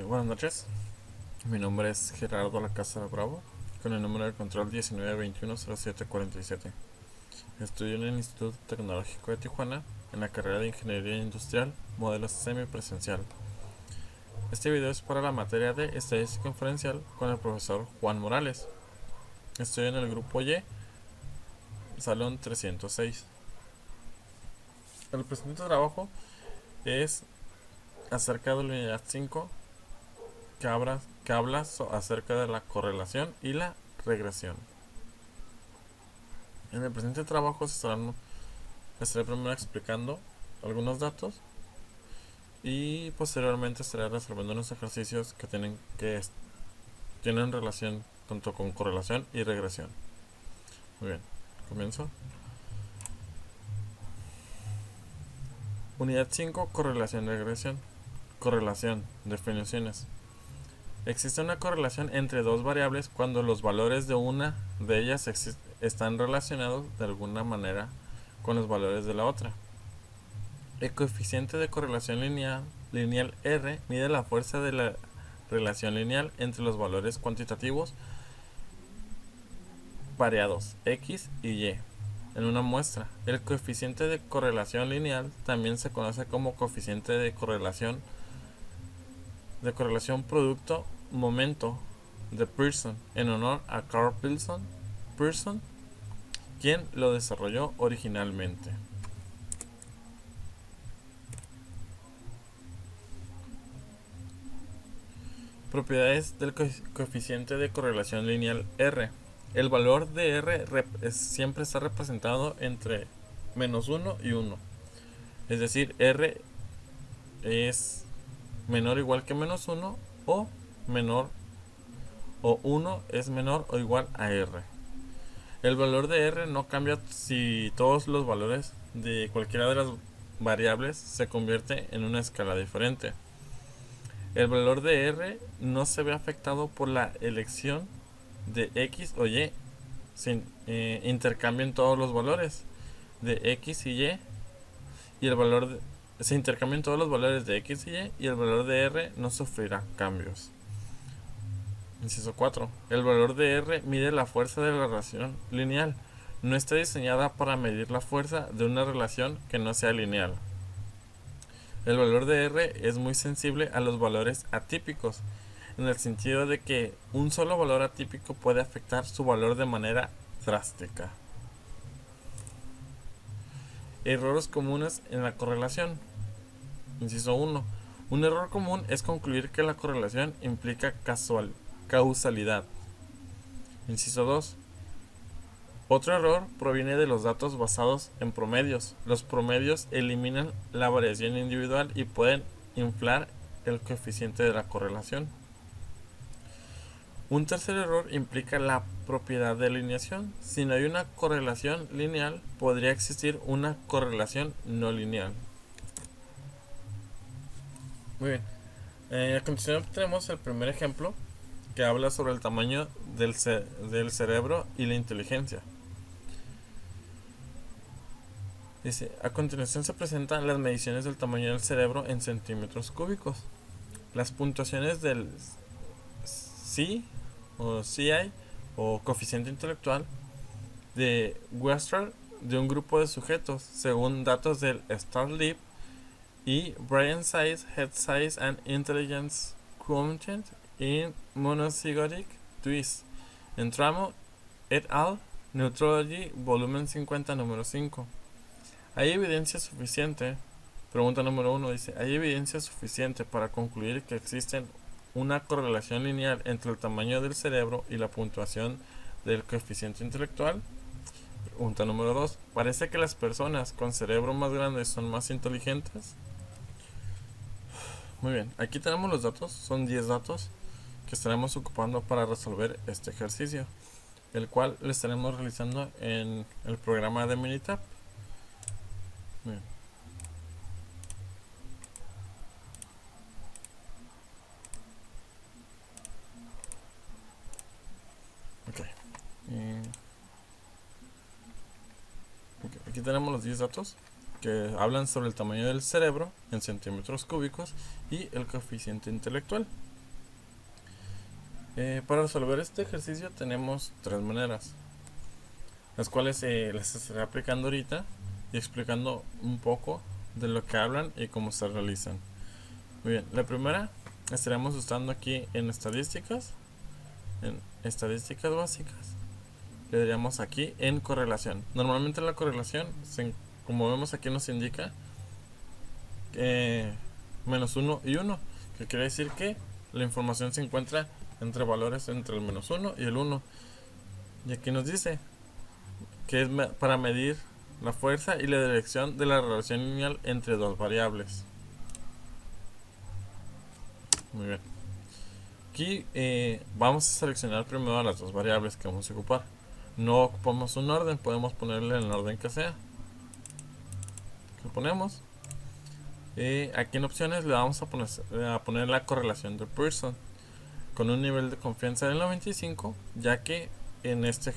Buenas noches, mi nombre es Gerardo La Casa Bravo, con el número de control 19210747. Estudio en el Instituto Tecnológico de Tijuana, en la carrera de Ingeniería Industrial, modelo semipresencial. Este video es para la materia de Estadística Inferencial con el profesor Juan Morales. Estoy en el grupo Y, salón 306. El presente trabajo es acerca de la unidad 5, que habla acerca de la correlación y la regresión. En el presente trabajo estaré primero explicando algunos datos y posteriormente estaré resolviendo unos ejercicios que tienen relación tanto con correlación y regresión. Muy bien, comienzo. Unidad 5, correlación y regresión. Correlación, definiciones. Existe una correlación entre dos variables cuando los valores de una de ellas están relacionados de alguna manera con los valores de la otra. El coeficiente de correlación lineal R mide la fuerza de la relación lineal entre los valores cuantitativos variados X y Y en una muestra. El coeficiente de correlación lineal también se conoce como coeficiente de correlación producto momento de Pearson, en honor a Carl Pearson, quien lo desarrolló originalmente. Propiedades del coeficiente de correlación lineal R. El valor de R siempre está representado entre -1 y 1. Es decir, R es menor o igual que -1 o 1 es menor o igual a R. El valor de R no cambia si todos los valores de cualquiera de las variables se convierte en una escala diferente. El valor de R no se ve afectado por la elección de X o Y. Se intercambian todos los valores de X y Y, se intercambian todos los valores de X y Y, y el valor de R no sufrirá cambios. Inciso 4. El valor de R mide la fuerza de la relación lineal. No está diseñada para medir la fuerza de una relación que no sea lineal. El valor de R es muy sensible a los valores atípicos, en el sentido de que un solo valor atípico puede afectar su valor de manera drástica. Errores comunes en la correlación. Inciso 1. Un error común es concluir que la correlación implica causalidad. Inciso 2. Otro error proviene de los datos basados en promedios. Los promedios eliminan la variación individual y pueden inflar el coeficiente de la correlación. Un tercer error implica la propiedad de alineación. Si no hay una correlación lineal, podría existir una correlación no lineal. Muy bien. A continuación tenemos el primer ejemplo, que habla sobre el tamaño del cerebro y la inteligencia. Dice, a continuación se presentan las mediciones del tamaño del cerebro en centímetros cúbicos. Las puntuaciones del CI o coeficiente intelectual de Western de un grupo de sujetos según datos del StarLib y Brain Size, Head Size and Intelligence Quotient in Monozygotic Twist en Tramo et al. Neurology, volumen 50, número 5. ¿Hay evidencia suficiente? Pregunta número 1 dice, ¿hay evidencia suficiente para concluir que existe una correlación lineal entre el tamaño del cerebro y la puntuación del coeficiente intelectual? Pregunta número 2, ¿parece que las personas con cerebro más grandes son más inteligentes? Muy bien, aquí tenemos los datos, son 10 datos que estaremos ocupando para resolver este ejercicio, el cual lo estaremos realizando en el programa de Minitab. Bien. Aquí tenemos los 10 datos que hablan sobre el tamaño del cerebro en centímetros cúbicos y el coeficiente intelectual. Para resolver este ejercicio tenemos tres maneras, las cuales las estaré aplicando ahorita y explicando un poco de lo que hablan y cómo se realizan. Muy bien, la primera estaremos usando aquí en estadísticas básicas. Le daríamos aquí en correlación. Normalmente la correlación, como vemos aquí, nos indica menos 1 y 1, que quiere decir que la información se encuentra entre valores entre el menos 1 y el 1. Y aquí nos dice que es para medir la fuerza y la dirección de la relación lineal entre dos variables. Muy bien. Aquí vamos a seleccionar primero las dos variables que vamos a ocupar. No ocupamos un orden, podemos ponerle en el orden que sea. Lo ponemos. Aquí en opciones le vamos a poner la correlación de Pearson con un nivel de confianza del 95, ya que en este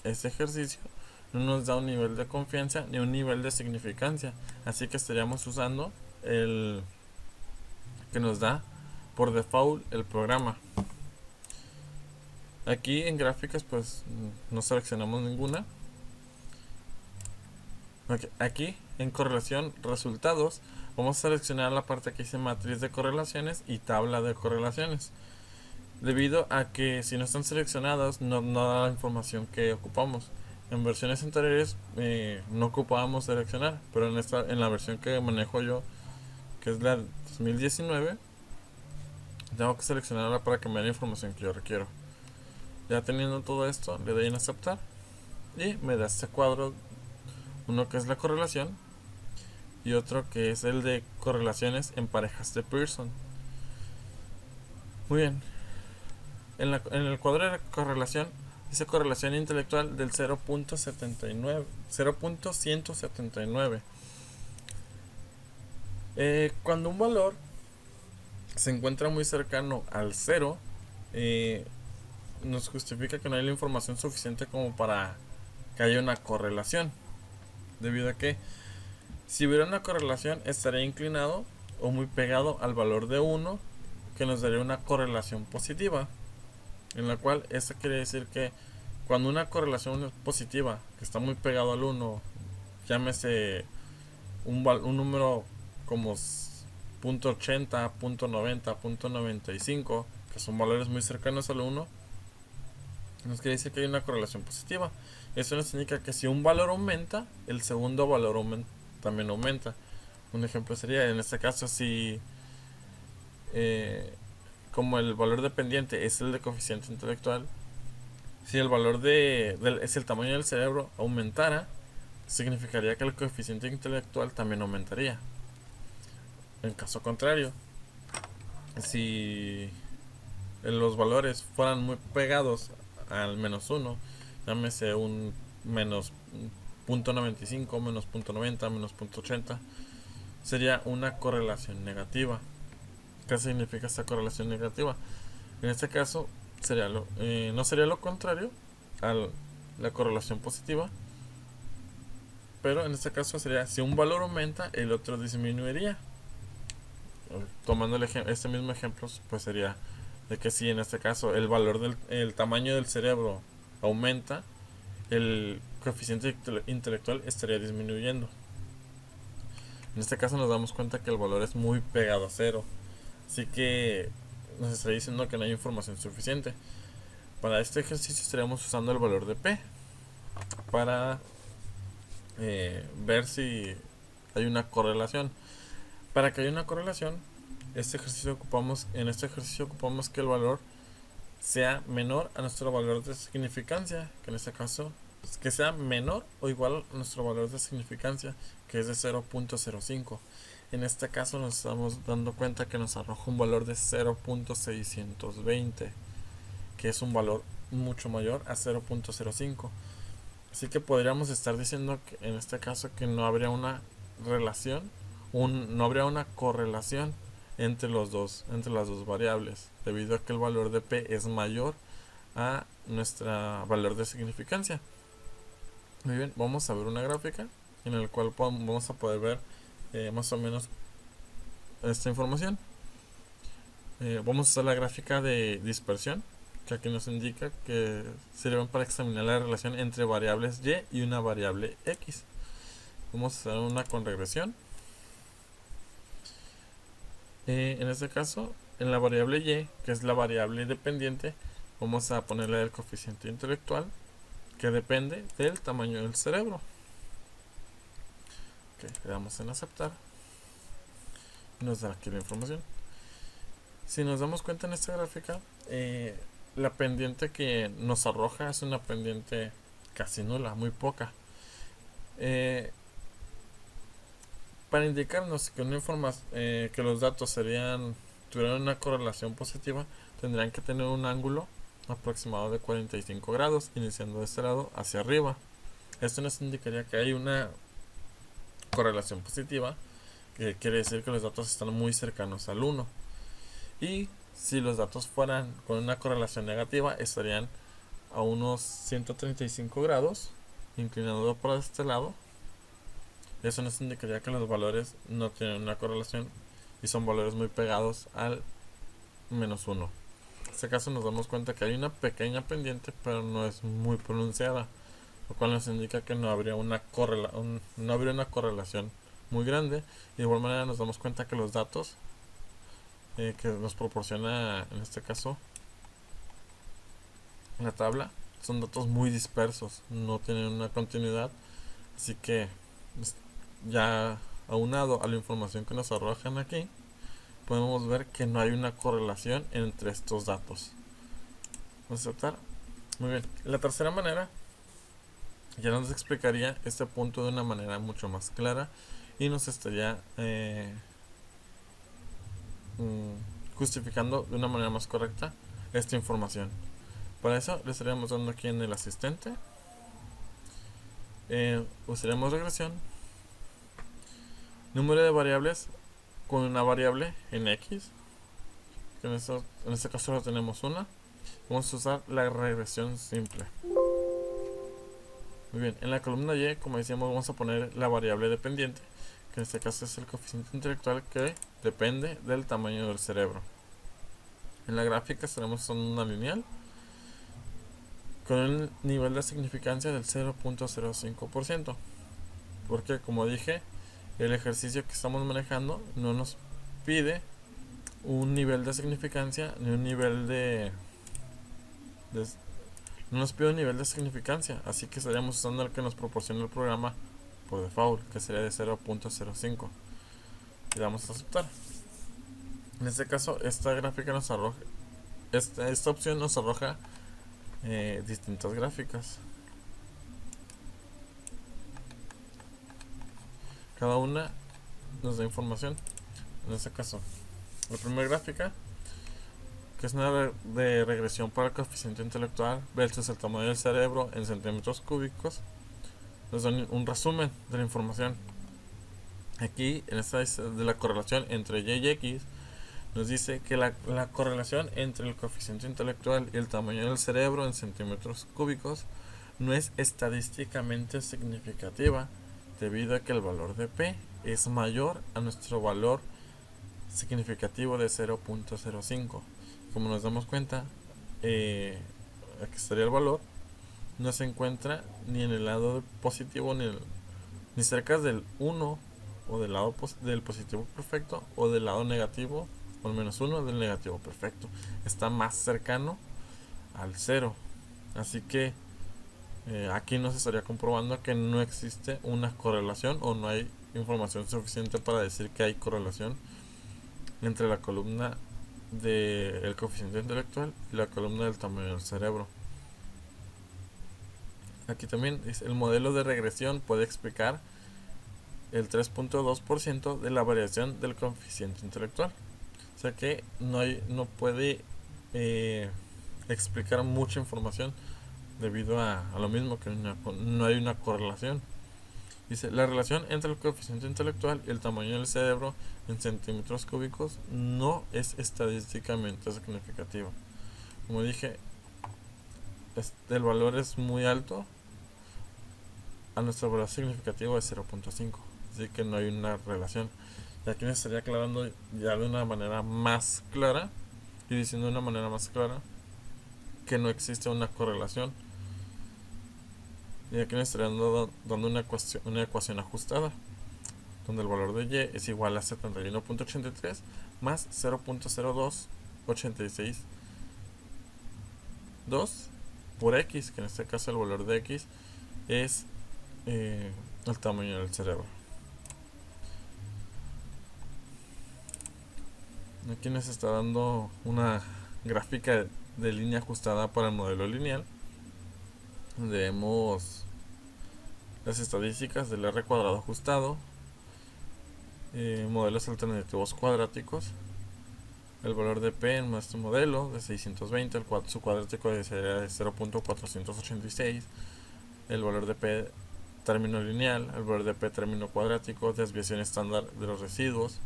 ejercicio no nos da un nivel de confianza ni un nivel de significancia, así que estaríamos usando el que nos da por default el programa. Aquí en gráficas pues no seleccionamos ninguna. Aquí en correlación resultados vamos a seleccionar la parte que dice matriz de correlaciones y tabla de correlaciones, debido a que si no están seleccionadas no da la información que ocupamos. En versiones anteriores no ocupábamos seleccionar, pero en la versión que manejo yo, que es la 2019, tengo que seleccionarla para que me dé la información que yo requiero. Ya teniendo todo esto, le doy en aceptar y me da este cuadro, uno que es la correlación y otro que es el de correlaciones en parejas de Pearson. Muy bien, en el cuadro de correlación dice correlación intelectual del 0.179. Cuando un valor se encuentra muy cercano al 0, nos justifica que no hay la información suficiente como para que haya una correlación, debido a que si hubiera una correlación estaría inclinado o muy pegado al valor de 1, que nos daría una correlación positiva, en la cual esto quiere decir que cuando una correlación es positiva, que está muy pegado al 1, llámese un número como .80, .90, .95, que son valores muy cercanos al 1, nos quiere decir que hay una correlación positiva. Eso nos indica que si un valor aumenta, el segundo valor también aumenta. Un ejemplo sería, en este caso, si como el valor dependiente es el de coeficiente intelectual, si el valor es el tamaño del cerebro aumentara, significaría que el coeficiente intelectual también aumentaría. En caso contrario, si los valores fueran muy pegados al menos 1, llámese un menos .95, menos .90, menos .80, sería una correlación negativa. ¿Qué significa esta correlación negativa? En este caso no sería lo contrario a la correlación positiva, pero en este caso sería si un valor aumenta, el otro disminuiría. Tomando este mismo ejemplo, pues sería de que si en este caso el tamaño del cerebro aumenta, el coeficiente intelectual estaría disminuyendo. En este caso nos damos cuenta que el valor es muy pegado a 0, así que nos está diciendo que no hay información suficiente. Para este ejercicio estaríamos usando el valor de P para ver si hay una correlación. Para que haya una correlación, en este ejercicio ocupamos que el valor sea menor a nuestro valor de significancia, que en este caso que sea menor o igual a nuestro valor de significancia, que es de 0.05. En este caso nos estamos dando cuenta que nos arroja un valor de 0.620, que es un valor mucho mayor a 0.05. Así que podríamos estar diciendo que en este caso que no habría una relación, no habría una correlación entre las dos variables, debido a que el valor de P es mayor a nuestro valor de significancia. Muy bien, vamos a ver una gráfica en la cual vamos a poder ver más o menos esta información. vamos a usar la gráfica de dispersión, que aquí nos indica que sirven para examinar la relación entre variables y y una variable x. Vamos a hacer una con regresión. En este caso, en la variable y, que es la variable dependiente, vamos a ponerle el coeficiente intelectual, que depende del tamaño del cerebro. Ok, le damos en aceptar y nos da aquí la información. Si nos damos cuenta en esta gráfica, la pendiente que nos arroja es una pendiente casi nula, muy poca. Para indicarnos que que los datos tuvieran una correlación positiva, tendrían que tener un ángulo aproximado de 45 grados, iniciando de este lado hacia arriba. Esto nos indicaría que hay una correlación positiva, que quiere decir que los datos están muy cercanos al 1. Y si los datos fueran con una correlación negativa, estarían a unos 135 grados, inclinado por este lado. Eso nos indicaría que los valores no tienen una correlación y son valores muy pegados al -1. En este caso nos damos cuenta que hay una pequeña pendiente, pero no es muy pronunciada, lo cual nos indica que no habría una correlación muy grande. Y de igual manera nos damos cuenta que los datos que nos proporciona, en este caso, la tabla, son datos muy dispersos, no tienen una continuidad. Así que ya aunado a la información que nos arrojan aquí, podemos ver que no hay una correlación entre estos datos. Vamos a aceptar. Muy bien. La tercera manera ya nos explicaría este punto de una manera mucho más clara y nos estaría justificando de una manera más correcta esta información. Para eso le estaríamos dando aquí en el asistente. Usaremos regresión, número de variables con una variable en x, que en este caso solo tenemos una. Vamos a usar la regresión simple. Muy bien, en la columna y, como decíamos, vamos a poner la variable dependiente, que en este caso es el coeficiente intelectual, que depende del tamaño del cerebro. En la gráfica estaremos usando una lineal con un nivel de significancia del 0.05%, porque, como dije, el ejercicio que estamos manejando no nos pide un nivel de significancia ni un nivel no nos pide un nivel de significancia, así que estaríamos usando el que nos proporciona el programa por default, que sería de 0.05. y damos a aceptar. En este caso, esta gráfica nos arroja, esta opción nos arroja distintas gráficas. Cada una nos da información. En este caso, la primera gráfica, que es una de regresión para el coeficiente intelectual versus el tamaño del cerebro en centímetros cúbicos, nos da un resumen de la información. Aquí, en esta de la correlación entre y y x, nos dice que la correlación entre el coeficiente intelectual y el tamaño del cerebro en centímetros cúbicos no es estadísticamente significativa, debido a que el valor de P es mayor a nuestro valor significativo de 0.05. Como nos damos cuenta, aquí estaría el valor, no se encuentra ni en el lado positivo ni cerca del 1, o del lado del positivo perfecto, o del lado negativo, o al -1 del negativo perfecto. Está más cercano al 0. Así que aquí nos estaría comprobando que no existe una correlación, o no hay información suficiente para decir que hay correlación entre la columna del coeficiente intelectual y la columna del tamaño del cerebro. Aquí también dice: el modelo de regresión puede explicar el 3.2% de la variación del coeficiente intelectual. O sea que no puede explicar mucha información, debido a lo mismo que no hay una correlación. Dice: la relación entre el coeficiente intelectual y el tamaño del cerebro en centímetros cúbicos no es estadísticamente significativa. Como dije, el valor es muy alto a nuestro valor significativo de 0.5, así que no hay una relación. Y aquí me estaría aclarando ya de una manera más clara y diciendo de una manera más clara que no existe una correlación. Y aquí nos estarían dando una ecuación ajustada, donde el valor de y es igual a 71.83 más 0.02862 por x, que en este caso el valor de x es el tamaño del cerebro. Aquí nos está dando una gráfica de línea ajustada para el modelo lineal, donde vemos las estadísticas del R cuadrado ajustado, modelos alternativos cuadráticos, el valor de P en nuestro modelo de 620, su cuadrático sería de 0.486, el valor de P término lineal, el valor de P término cuadrático, desviación estándar de los residuos.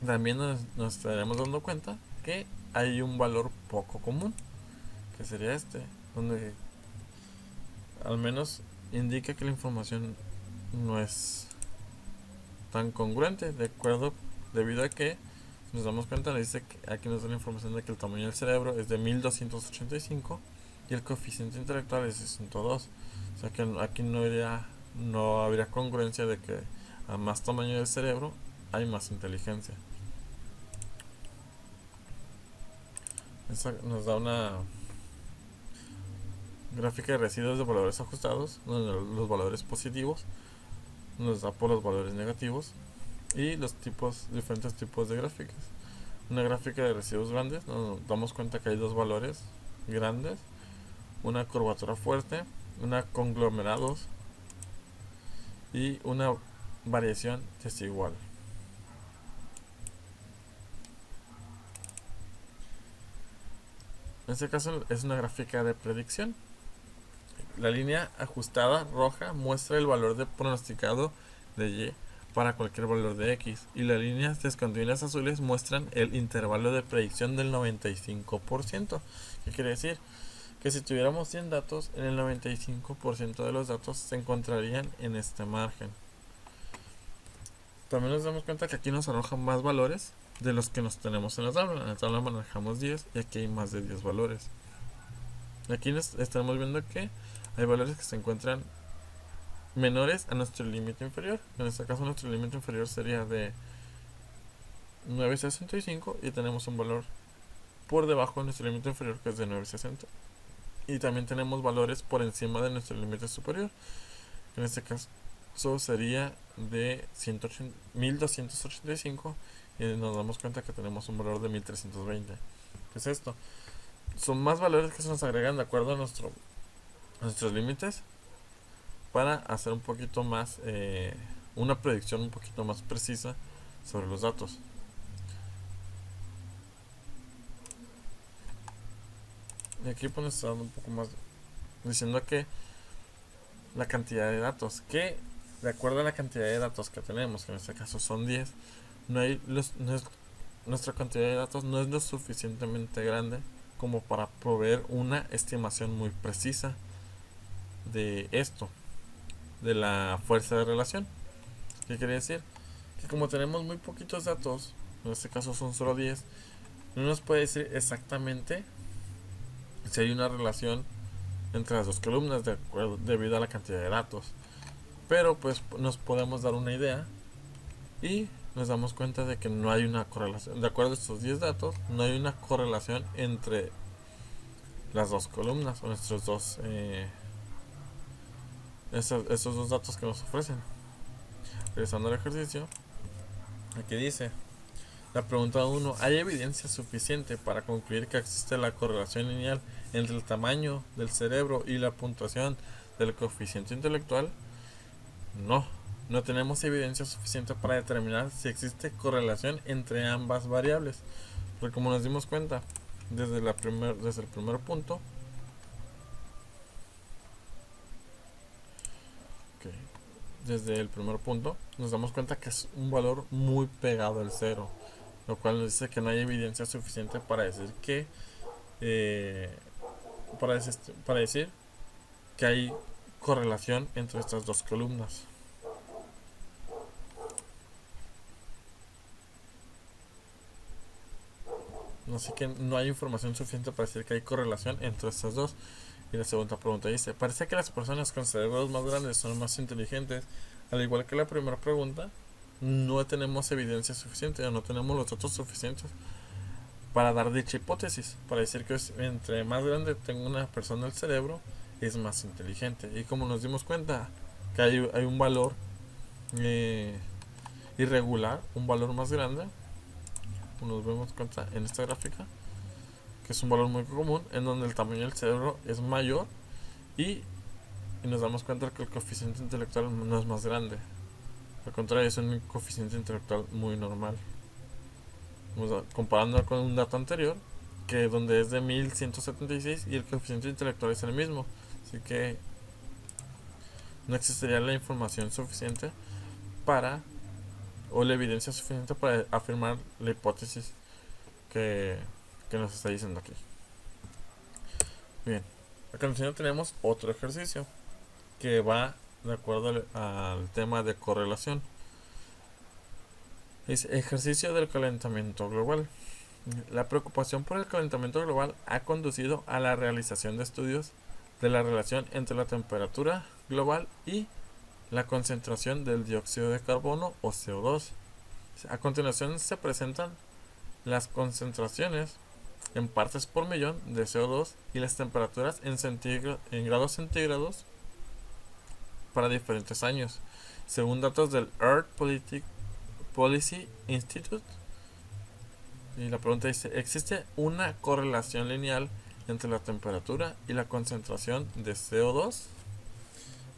También nos estaremos dando cuenta que hay un valor poco común, que sería este, donde al menos indica que la información no es tan congruente, de acuerdo, debido a que nos damos cuenta, le dice que aquí nos da la información de que el tamaño del cerebro es de 1285 y el coeficiente intelectual es de 102. O sea que aquí no habría congruencia de que a más tamaño del cerebro hay más inteligencia. Esta nos da una gráfica de residuos de valores ajustados, donde los valores positivos nos da por los valores negativos y los diferentes tipos de gráficas. Una gráfica de residuos grandes, nos damos cuenta que hay dos valores grandes, una curvatura fuerte, una conglomerados y una variación desigual. En este caso es una gráfica de predicción. La línea ajustada roja muestra el valor de pronosticado de y para cualquier valor de x, y las líneas discontinuas azules muestran el intervalo de predicción del 95%. ¿Qué quiere decir? Que si tuviéramos 100 datos, en el 95% de los datos se encontrarían en este margen. También nos damos cuenta que aquí nos arrojan más valores de los que nos tenemos en la tabla. En la tabla manejamos 10 y aquí hay más de 10 valores. Aquí estamos viendo que hay valores que se encuentran menores a nuestro límite inferior. En este caso nuestro límite inferior sería de 9.65 y tenemos un valor por debajo de nuestro límite inferior que es de 9.60. Y también tenemos valores por encima de nuestro límite superior. En este caso sería de 1285 y nos damos cuenta que tenemos un valor de 1320. ¿Qué es esto? Son más valores que se nos agregan de acuerdo a nuestros límites para hacer un poquito más, una predicción un poquito más precisa sobre los datos. Y aquí pues nos está dando un poco más, diciendo que la cantidad de datos, que de acuerdo a la cantidad de datos que tenemos, que en este caso son 10, nuestra cantidad de datos no es lo suficientemente grande como para proveer una estimación muy precisa de esto, de la fuerza de relación. ¿Qué quiere decir? Que como tenemos muy poquitos datos, en este caso son solo 10, no nos puede decir exactamente si hay una relación entre las dos columnas debido a la cantidad de datos, pero pues nos podemos dar una idea y nos damos cuenta de que no hay una correlación. De acuerdo a estos 10 datos, no hay una correlación entre las dos columnas o nuestros dos esos dos datos que nos ofrecen. Regresando al ejercicio, aquí dice la pregunta 1: ¿hay evidencia suficiente para concluir que existe la correlación lineal entre el tamaño del cerebro y la puntuación del coeficiente intelectual? No tenemos evidencia suficiente para determinar si existe correlación entre ambas variables, porque como nos dimos cuenta desde el primer punto, desde el primer punto nos damos cuenta que es un valor muy pegado al cero, lo cual nos dice que no hay evidencia suficiente para decir que para decir que hay correlación entre estas dos columnas. Así que no hay información suficiente para decir que hay correlación entre estas dos. Y la segunda pregunta dice, parece que las personas con cerebros más grandes son más inteligentes. Al igual que la primera pregunta, no tenemos evidencia suficiente o no tenemos los datos suficientes para dar dicha hipótesis, para decir que entre más grande tenga una persona el cerebro, es más inteligente. Y como nos dimos cuenta que hay un valor irregular, un valor más grande, nos vemos cuenta en esta gráfica, que es un valor muy común, en donde el tamaño del cerebro es mayor y nos damos cuenta que el coeficiente intelectual no es más grande. Al contrario, es un coeficiente intelectual muy normal. Comparando con un dato anterior, que donde es de 1176 y el coeficiente intelectual es el mismo. Así que no existiría la información suficiente para, o la evidencia suficiente para afirmar la hipótesis que nos está diciendo aquí. Bien, a continuación tenemos otro ejercicio que va de acuerdo al tema de correlación. Es ejercicio del calentamiento global. La preocupación por el calentamiento global ha conducido a la realización de estudios de la relación entre la temperatura global y la concentración del dióxido de carbono o CO2. A continuación se presentan las concentraciones en partes por millón de CO2 y las temperaturas en grados centígrados para diferentes años, según datos del Earth Policy Institute. Y la pregunta dice, ¿existe una correlación lineal entre la temperatura y la concentración de CO2?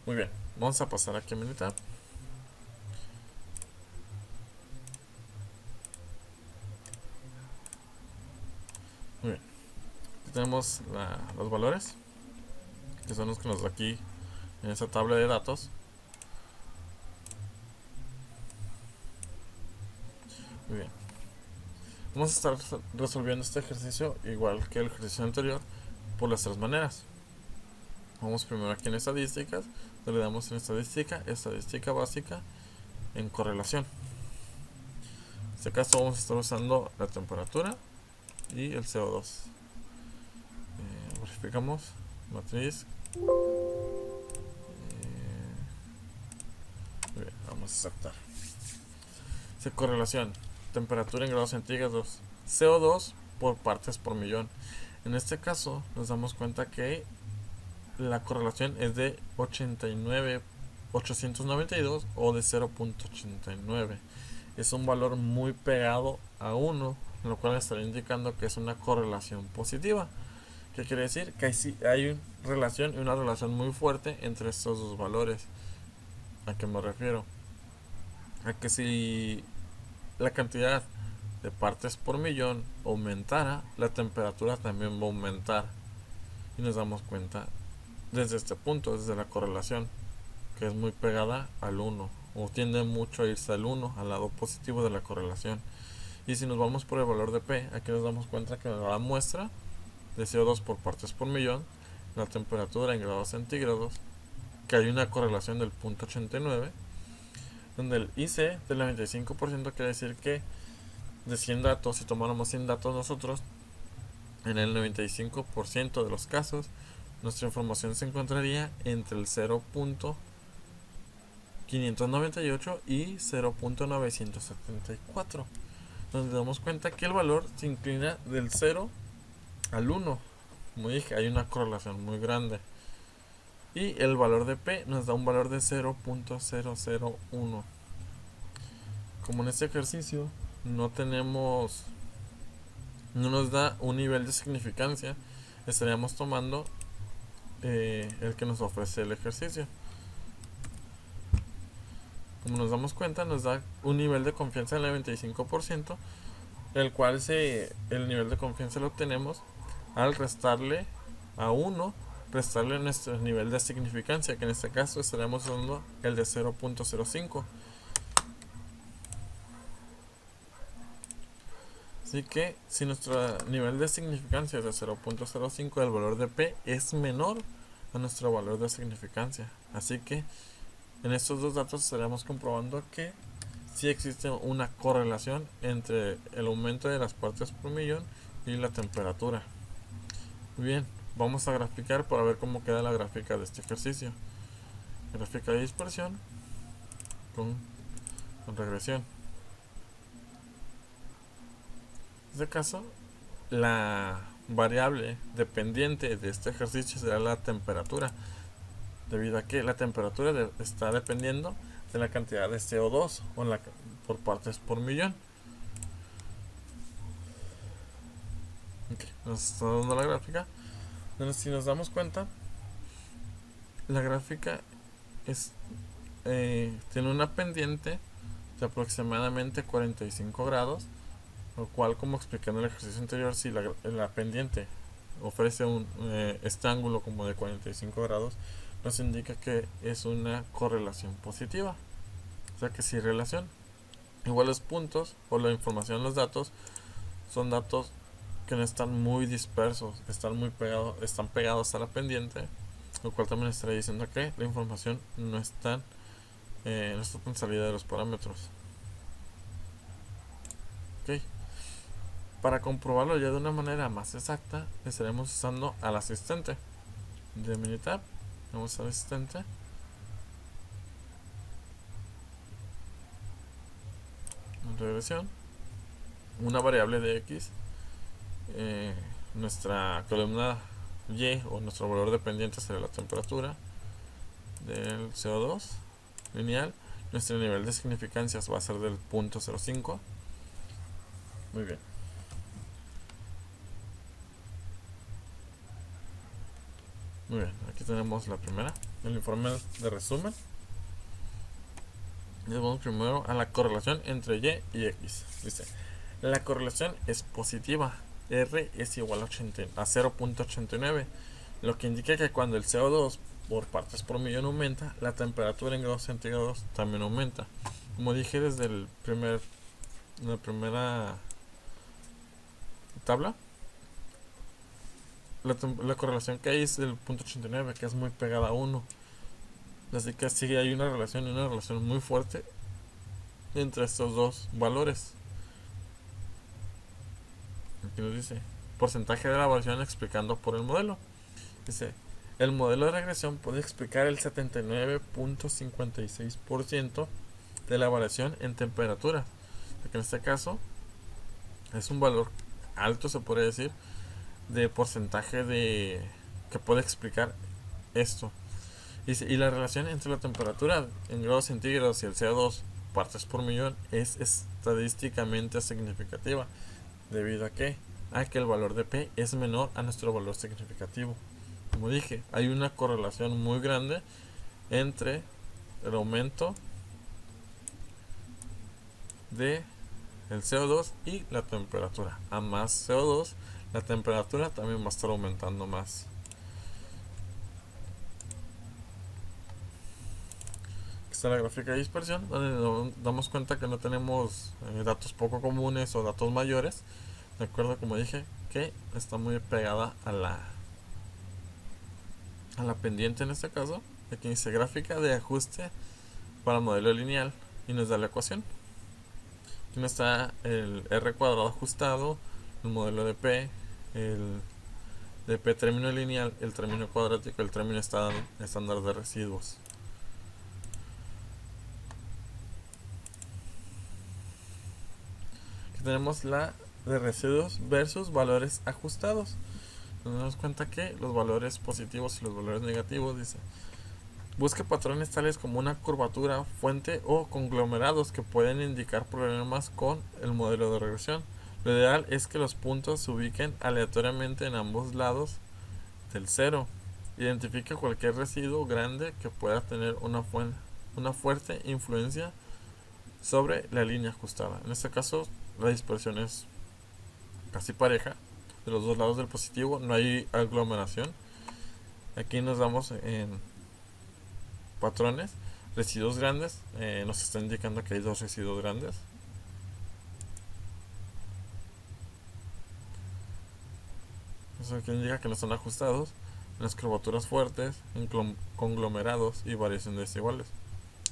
Muy bien, vamos a pasar aquí a Minitab. Muy bien, aquí tenemos los valores, que son los que nos da aquí en esta tabla de datos. Muy bien, vamos a estar resolviendo este ejercicio igual que el ejercicio anterior por las tres maneras. Vamos primero aquí en estadísticas, le damos en estadística básica en correlación. En este caso vamos a estar usando la temperatura y el CO2. Verificamos matriz. Bien, vamos a aceptar. Correlación, temperatura en grados centígrados, CO2 por partes por millón. En este caso nos damos cuenta que la correlación es de 892 o de 0.89. Es un valor muy pegado a 1, lo cual estaría indicando que es una correlación positiva. ¿Qué quiere decir? Que hay una relación muy fuerte entre estos dos valores. ¿A qué me refiero? A que si la cantidad de partes por millón aumentara, la temperatura también va a aumentar. Y nos damos cuenta desde este punto, desde la correlación, que es muy pegada al 1, o tiende mucho a irse al 1, al lado positivo de la correlación. Y si nos vamos por el valor de P, aquí nos damos cuenta que la muestra de CO2 por partes por millón, la temperatura en grados centígrados, que hay una correlación del 0.89, donde el IC del 95% quiere decir que de 100 datos, si tomáramos 100 datos nosotros, en el 95% de los casos, nuestra información se encontraría entre el 0.598 y 0.974, donde damos cuenta que el valor se inclina del 0 al 1. Como dije, hay una correlación muy grande. Y el valor de P nos da un valor de 0.001. Como en este ejercicio no nos da un nivel de significancia, estaríamos tomando el que nos ofrece el ejercicio. Como nos damos cuenta, nos da un nivel de confianza del 95%, el cual el nivel de confianza lo obtenemos al restarle a 1, restarle nuestro nivel de significancia, que en este caso estaríamos usando el de 0.05. Así que si nuestro nivel de significancia es de 0.05, el valor de P es menor a nuestro valor de significancia. Así que en estos dos datos estaremos comprobando que sí existe una correlación entre el aumento de las partes por millón y la temperatura. Bien, vamos a graficar para ver cómo queda la gráfica de este ejercicio. Gráfica de dispersión con regresión. En este caso, la variable dependiente de este ejercicio será la temperatura, debido a que la temperatura está dependiendo de la cantidad de CO2 por partes por millón. Nos está dando la gráfica. Entonces, si nos damos cuenta, la gráfica tiene una pendiente de aproximadamente 45 grados, lo cual, como expliqué en el ejercicio anterior, si la pendiente ofrece este ángulo como de 45 grados, nos indica que es una correlación positiva. O sea que si relación igual los puntos o la información, los datos son datos que no están muy dispersos, están pegados a la pendiente, lo cual también estaría diciendo que la información no está tan salida de los parámetros. Ok. Para comprobarlo ya de una manera más exacta, estaremos usando al asistente de Minitab. Vamos al asistente. En regresión, una variable de X, nuestra columna Y o nuestro valor dependiente será la temperatura del CO2 lineal. Nuestro nivel de significancias va a ser del 0.05. Muy bien. Muy bien, aquí tenemos la primera, el informe de resumen. Y vamos primero a la correlación entre Y y X. Dice, la correlación es positiva. R es igual a 0.89, lo que indica que cuando el CO2 por partes por millón aumenta, la temperatura en grados centígrados también aumenta. Como dije desde la primera tabla, la correlación que hay es del 0.89, que es muy pegada a 1. Así que sí hay una relación muy fuerte entre estos dos valores. Aquí nos dice porcentaje de la variación explicando por el modelo. Dice, el modelo de regresión puede explicar el 79.56% de la variación en temperatura, que en este caso es un valor alto, se puede decir, de porcentaje que puede explicar esto. Y la relación entre la temperatura en grados centígrados y el CO2 partes por millón es estadísticamente significativa, debido a que el valor de P es menor a nuestro valor significativo. Como dije, hay una correlación muy grande entre el aumento de el CO2 y la temperatura. A más CO2, la temperatura también va a estar aumentando más. Aquí está la gráfica de dispersión, donde nos damos cuenta que no tenemos datos poco comunes o datos mayores. De acuerdo, como dije, que está muy pegada a la pendiente en este caso. Aquí dice gráfica de ajuste para modelo lineal y nos da la ecuación. Aquí nos está el R cuadrado ajustado, el modelo de P, el de P término lineal, el término cuadrático, el término estándar de residuos. Aquí tenemos la de residuos versus valores ajustados. Nos damos cuenta que los valores positivos y los valores negativos, dice, busque patrones tales como una curvatura, fuente o conglomerados que pueden indicar problemas con el modelo de regresión. Lo ideal es que los puntos se ubiquen aleatoriamente en ambos lados del cero. Identifique cualquier residuo grande que pueda tener una fuerte influencia sobre la línea ajustada. En este caso, la dispersión es casi pareja de los dos lados del positivo, no hay aglomeración. Aquí nos damos en patrones, residuos grandes, nos está indicando que hay dos residuos grandes. Eso indica que no están ajustados, en las curvaturas fuertes, en conglomerados y variación desiguales.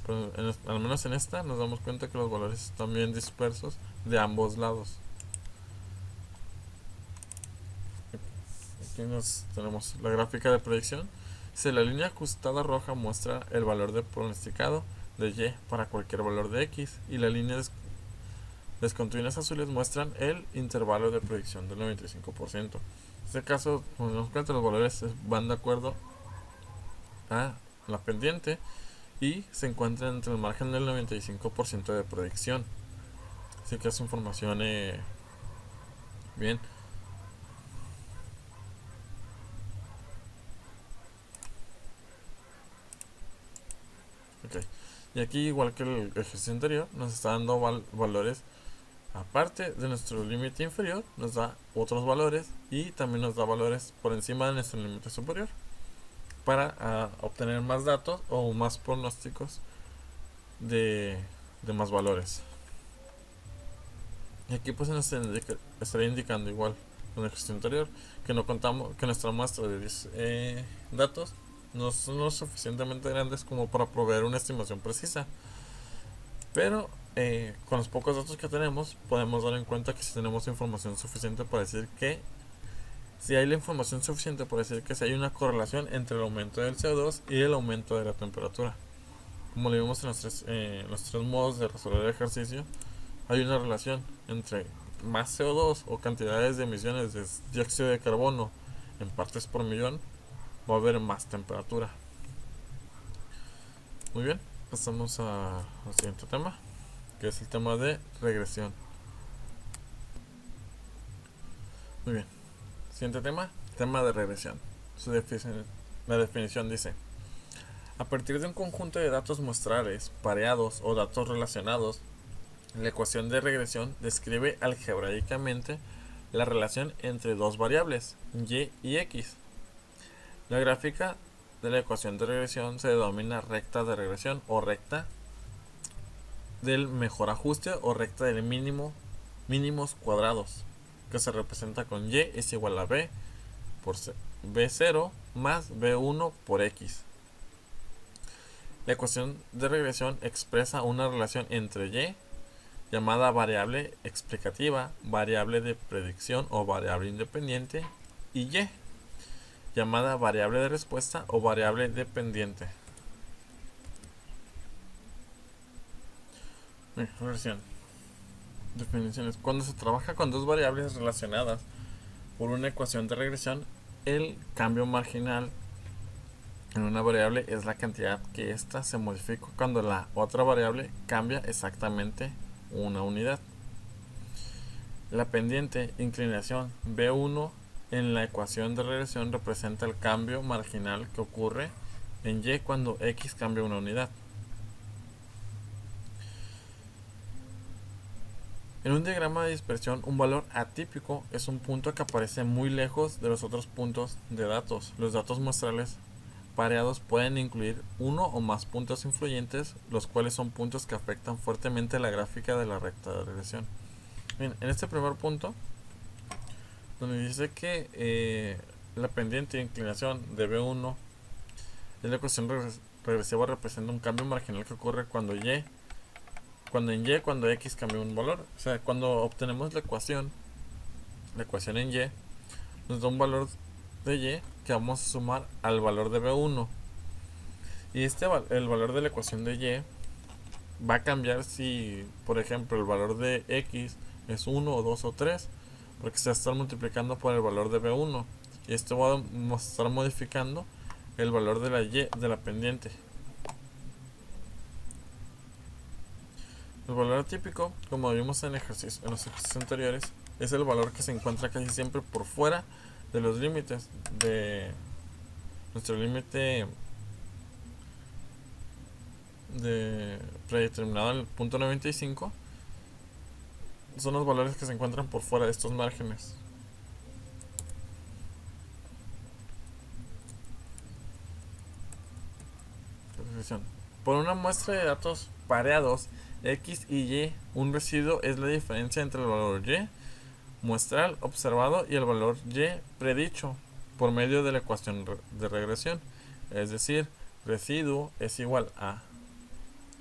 Pero al menos en esta nos damos cuenta que los valores están bien dispersos de ambos lados. tenemos la gráfica de predicción. Si la línea ajustada roja muestra el valor de pronosticado de Y para cualquier valor de X, y la línea descontinuas azules muestran el intervalo de predicción del 95%. En este caso, como nos cuenta, los valores van de acuerdo a la pendiente y se encuentran entre el margen del 95% de predicción. Así que es información bien. Ok. Y aquí, igual que el ejercicio anterior, nos está dando valores aparte de nuestro límite inferior, nos da otros valores y también nos da valores por encima de nuestro límite superior para obtener más datos o más pronósticos de más valores. Y aquí pues nos estaría indicando, igual en el ejercicio anterior, que no contamos, que nuestra muestra de 10 datos no son lo suficientemente grandes como para proveer una estimación precisa, pero con los pocos datos que tenemos podemos dar en cuenta que si tenemos información suficiente para decir que si hay la información suficiente para decir que si hay una correlación entre el aumento del CO2 y el aumento de la temperatura. Como lo vimos en los tres modos de resolver el ejercicio, hay una relación entre más CO2 o cantidades de emisiones de dióxido de carbono en partes por millón, va a haber más temperatura. Muy bien, pasamos al siguiente tema, que es el tema de regresión. Muy bien, siguiente tema de regresión. La definición dice: a partir de un conjunto de datos muestrales pareados o datos relacionados, la ecuación de regresión describe algebraicamente la relación entre dos variables, y y x. La gráfica de la ecuación de regresión se denomina recta de regresión o recta del mejor ajuste o recta del mínimos cuadrados, que se representa con y es igual a b por b0 más b1 por x. La ecuación de regresión expresa una relación entre y, llamada variable explicativa, variable de predicción o variable independiente, y y, llamada variable de respuesta o variable dependiente. Regresión. Definiciones. Cuando se trabaja con dos variables relacionadas por una ecuación de regresión, el cambio marginal en una variable es la cantidad que ésta se modifica cuando la otra variable cambia exactamente una unidad. La pendiente inclinación B1 en la ecuación de regresión representa el cambio marginal que ocurre en y cuando x cambia una unidad. En un diagrama de dispersión, un valor atípico es un punto que aparece muy lejos de los otros puntos de datos. Los datos muestrales pareados pueden incluir uno o más puntos influyentes, los cuales son puntos que afectan fuertemente la gráfica de la recta de regresión. Bien, en este primer punto, donde dice que la pendiente de inclinación de B1 es la ecuación regresiva, representa un cambio marginal que ocurre cuando cuando x cambia un valor. O sea, cuando obtenemos la ecuación en y, nos da un valor de y que vamos a sumar al valor de B1. Y el valor de la ecuación de y va a cambiar si, por ejemplo, el valor de x es 1 o 2 o 3, porque se va a estar multiplicando por el valor de B1. Y esto va a estar modificando el valor de la y de la pendiente. El valor típico, como vimos en los ejercicios anteriores, es el valor que se encuentra casi siempre por fuera de los límites de nuestro límite predeterminado en el punto 95. Son los valores que se encuentran por fuera de estos márgenes. Por una muestra de datos pareados x y y, un residuo es la diferencia entre el valor y muestral observado y el valor y predicho por medio de la ecuación de regresión. Es decir, residuo es igual a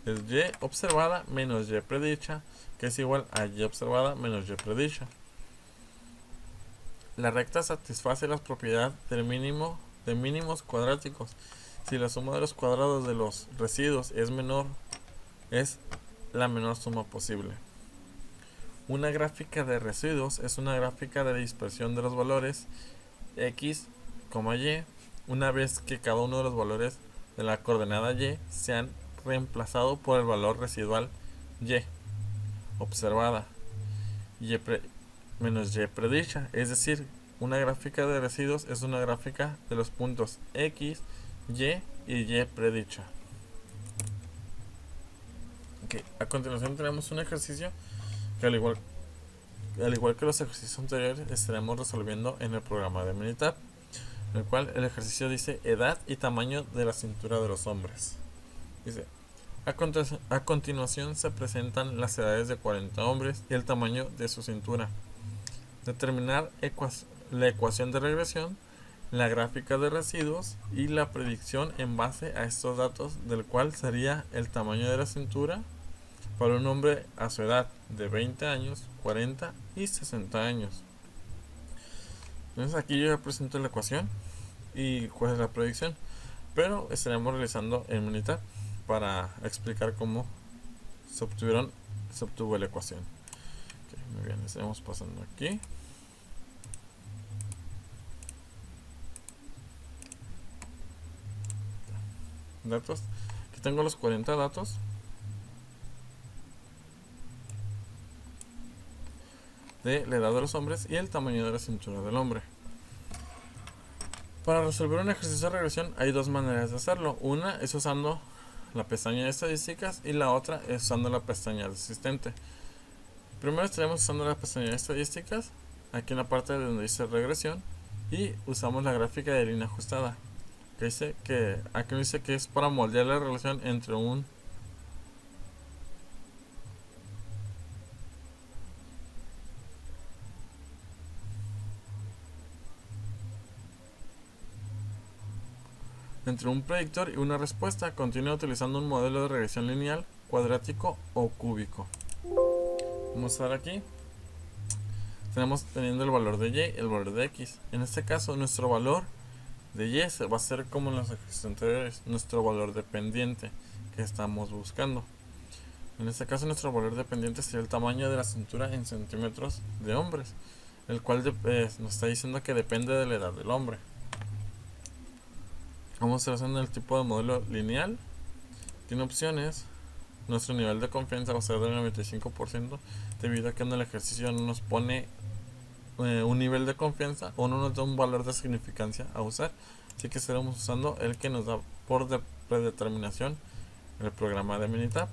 es y observada menos y predicha, que es igual a y observada menos y predicha. La recta satisface las propiedades del mínimo de mínimos cuadráticos. Si la suma de los cuadrados de los residuos es menor, es la menor suma posible. Una gráfica de residuos es una gráfica de dispersión de los valores x, y, una vez que cada uno de los valores de la coordenada y se han reemplazado por el valor residual y observada menos y predicha. Es decir, una gráfica de residuos es una gráfica de los puntos x, y y predicha. A continuación tenemos un ejercicio que al igual que los ejercicios anteriores estaremos resolviendo en el programa de Minitab, en el cual el ejercicio dice edad y tamaño de la cintura de los hombres. Dice, a continuación se presentan las edades de 40 hombres y el tamaño de su cintura. Determinar la ecuación de regresión, la gráfica de residuos y la predicción en base a estos datos, del cual sería el tamaño de la cintura para un hombre a su edad de 20 años, 40 y 60 años. Entonces aquí yo ya presento la ecuación y cuál es la predicción, pero estaremos realizando en Minitab para explicar cómo se obtuvo la ecuación. Muy bien, estaremos pasando aquí. Datos. Aquí tengo los 40 datos. De la edad de los hombres y el tamaño de la cintura del hombre. Para resolver un ejercicio de regresión hay dos maneras de hacerlo. Una es usando la pestaña de estadísticas y la otra es usando la pestaña de asistente. Primero estaremos usando la pestaña de estadísticas, aquí en la parte donde dice regresión, y usamos la gráfica de línea ajustada, que dice que aquí dice que es para moldear la relación entre un predictor y una respuesta continua utilizando un modelo de regresión lineal, cuadrático o cúbico. Vamos a ver aquí. Tenemos teniendo el valor de y, el valor de x. En este caso, nuestro valor de y va a ser como en los ejercicios anteriores, nuestro valor dependiente que estamos buscando. En este caso, nuestro valor dependiente sería el tamaño de la cintura en centímetros de hombres, el cual nos está diciendo que depende de la edad del hombre. Vamos a estar usando el tipo de modelo lineal. Tiene opciones. Nuestro nivel de confianza va a ser del 95%, debido a que en el ejercicio no nos pone un nivel de confianza o no nos da un valor de significancia a usar. Así que estaremos usando el que nos da por predeterminación el programa de Minitab.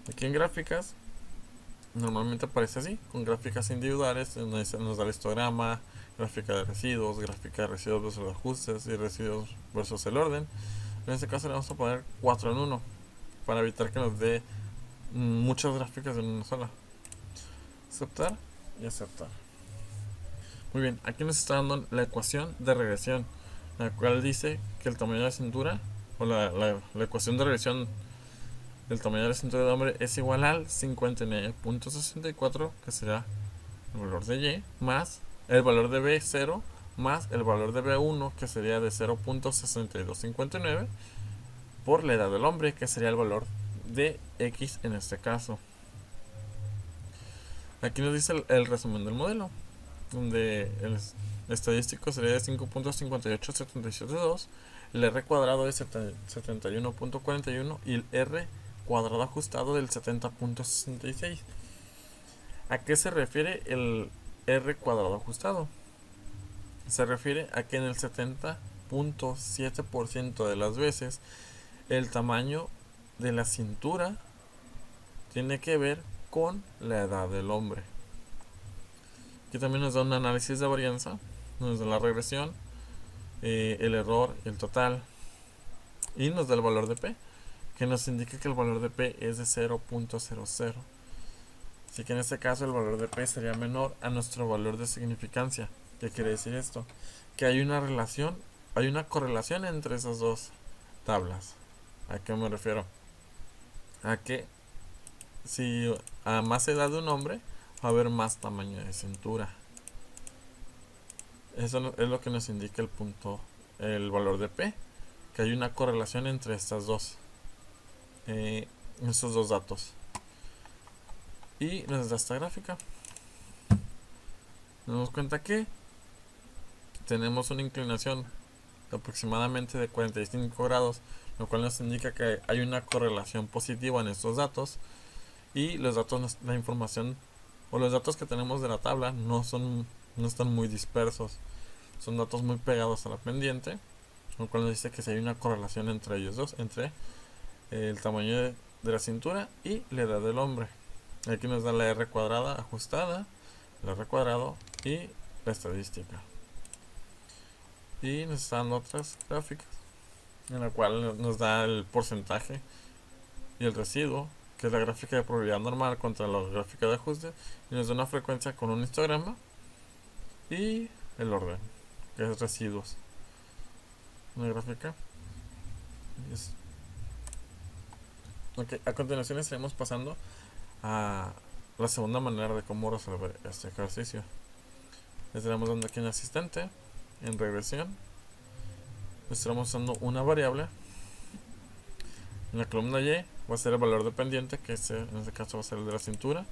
Aquí en gráficas normalmente aparece así, con gráficas individuales, donde nos da el histograma, gráfica de residuos versus los ajustes y residuos versus el orden. En este caso le vamos a poner 4 en 1 para evitar que nos dé muchas gráficas en una sola. Aceptar y aceptar. Muy bien, aquí nos está dando la ecuación de regresión, la cual dice que el tamaño de la cintura, o la ecuación de regresión del tamaño de la cintura del hombre es igual al 59.64, que será el valor de y, más el valor de B0, más el valor de B1, que sería de 0.6259, por la edad del hombre, que sería el valor de X en este caso. Aquí nos dice el resumen del modelo, donde el estadístico sería de 5.58772, el R cuadrado de 71.41 y el R cuadrado ajustado del 70.66. ¿A qué se refiere el R cuadrado ajustado? Se refiere a que en el 70.7% de las veces el tamaño de la cintura tiene que ver con la edad del hombre. Aquí también nos da un análisis de varianza, nos da la regresión, el error, el total, y nos da el valor de P, que nos indica que el valor de P es de 0.00. Así que en este caso el valor de P sería menor a nuestro valor de significancia. ¿Qué quiere decir esto? Que hay una relación, hay una correlación entre esas dos tablas. ¿A qué me refiero? A que si a más edad de un hombre va a haber más tamaño de cintura. Eso es lo que nos indica el punto, el valor de P, que hay una correlación entre estos dos datos. Y nos da esta gráfica. Nos damos cuenta que tenemos una inclinación de aproximadamente de 45 grados, lo cual nos indica que hay una correlación positiva en estos datos. Y los datos, la información o los datos que tenemos de la tabla no están muy dispersos, son datos muy pegados a la pendiente, lo cual nos dice que si hay una correlación entre ellos dos, entre el tamaño de la cintura y la edad del hombre. Aquí nos da la R cuadrada ajustada, el R cuadrado y la estadística. Y nos están otras gráficas en la cual nos da el porcentaje y el residuo, que es la gráfica de probabilidad normal contra la gráfica de ajuste, y nos da una frecuencia con un histograma y el orden, que es residuos. Una gráfica. Ok, a continuación estaremos pasando a la segunda manera de cómo resolver este ejercicio. Estaremos dando aquí un asistente en regresión. Estaremos usando una variable. En la columna Y va a ser el valor dependiente, que en este caso va a ser el de la cintura,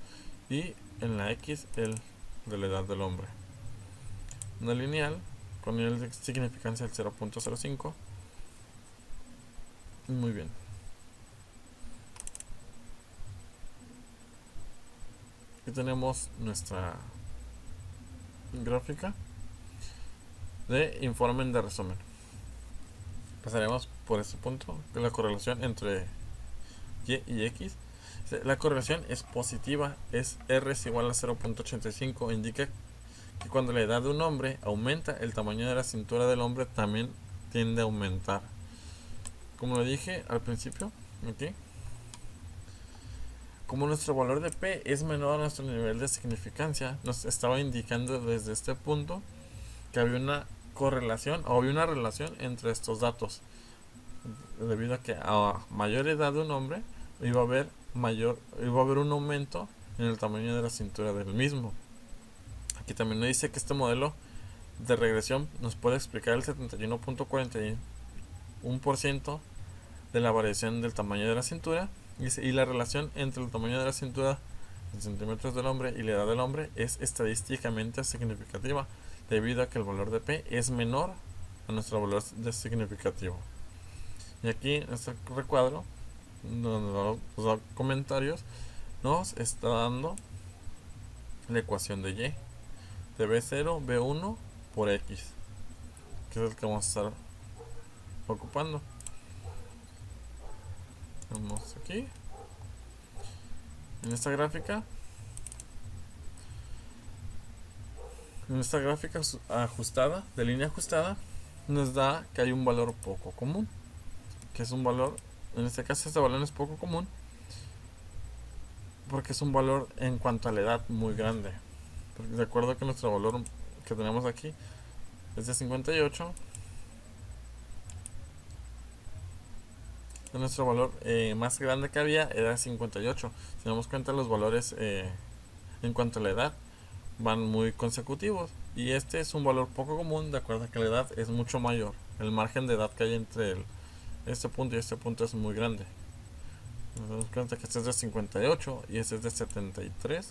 y en la X el de la edad del hombre. Una lineal con nivel de significancia del 0.05. Muy bien. Aquí tenemos nuestra gráfica de informe de resumen. Pasaremos por este punto, que es la correlación entre Y y X. La correlación es positiva, es R es igual a 0.85, indica que cuando la edad de un hombre aumenta, el tamaño de la cintura del hombre también tiende a aumentar. Como lo dije al principio, aquí, como nuestro valor de P es menor a nuestro nivel de significancia, nos estaba indicando desde este punto que había una correlación o había una relación entre estos datos, debido a que a mayor edad de un hombre iba a haber un aumento en el tamaño de la cintura del mismo. Aquí también nos dice que este modelo de regresión nos puede explicar el 71.41% de la variación del tamaño de la cintura, y la relación entre el tamaño de la cintura en centímetros del hombre y la edad del hombre es estadísticamente significativa, debido a que el valor de P es menor a nuestro valor de significativo. Y aquí en este recuadro, donde nos da comentarios, nos está dando la ecuación de Y, de B0, B1 por X, que es el que vamos a estar ocupando. Vamos aquí en esta gráfica ajustada, de línea ajustada, nos da que hay un valor poco común, que es un valor, en este caso este valor es poco común porque es un valor en cuanto a la edad muy grande, porque de acuerdo que nuestro valor que tenemos aquí es de 58, nuestro valor más grande que había era 58. Si damos cuenta, los valores en cuanto a la edad van muy consecutivos, y este es un valor poco común de acuerdo a que la edad es mucho mayor. El margen de edad que hay entre este punto y este punto es muy grande. Nos damos cuenta que este es de 58 y este es de 73,